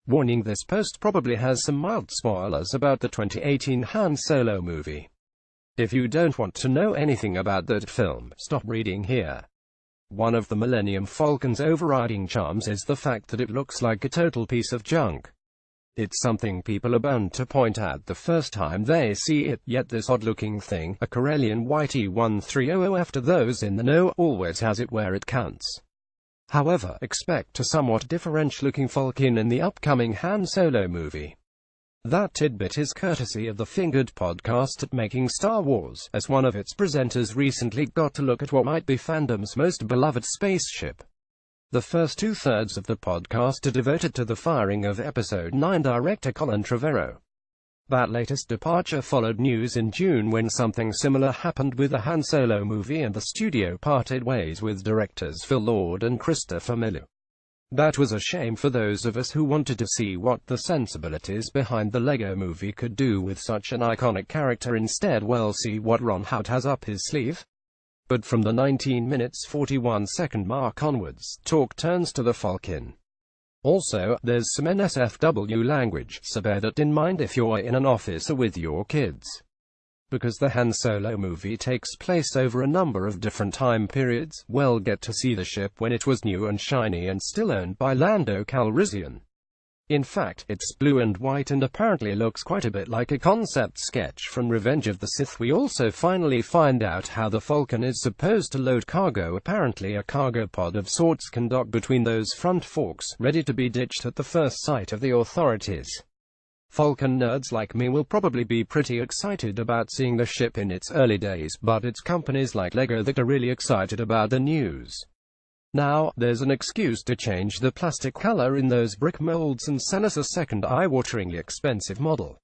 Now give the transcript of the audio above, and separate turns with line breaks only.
Warning: this post probably has some mild spoilers about the 2018 Han Solo movie. If you don't want to know anything about that film, stop reading here. One of the Millennium Falcon's overriding charms is the fact that it looks like a total piece of junk. It's something people are bound to point out the first time they see it, yet this odd-looking thing, a Corellian YT1300 after those in the know, always has it where it counts. However, expect a somewhat different-looking Falcon in the upcoming Han Solo movie. That tidbit is courtesy of the Fingered podcast at Making Star Wars, as one of its presenters recently got to look at what might be fandom's most beloved spaceship. The first two-thirds of the podcast are devoted to the firing of Episode 9 director Colin Trevorrow. That latest departure followed news in June when something similar happened with the Han Solo movie and the studio parted ways with directors Phil Lord and Christopher Miller. That was a shame for those of us who wanted to see what the sensibilities behind the Lego movie could do with such an iconic character. Instead, we'll see what Ron Howard has up his sleeve. But from the 19 minutes 41 second mark onwards, talk turns to the Falcon. Also, there's some NSFW language, so bear that in mind if you're in an office or with your kids. Because the Han Solo movie takes place over a number of different time periods, we'll get to see the ship when it was new and shiny and still owned by Lando Calrissian. In fact, it's blue and white and apparently looks quite a bit like a concept sketch from Revenge of the Sith. We also finally find out how the Falcon is supposed to load cargo. Apparently a cargo pod of sorts can dock between those front forks, ready to be ditched at the first sight of the authorities. Falcon nerds like me will probably be pretty excited about seeing the ship in its early days, but it's companies like Lego that are really excited about the news. Now, there's an excuse to change the plastic color in those brick molds and sell us a second eye-wateringly expensive model.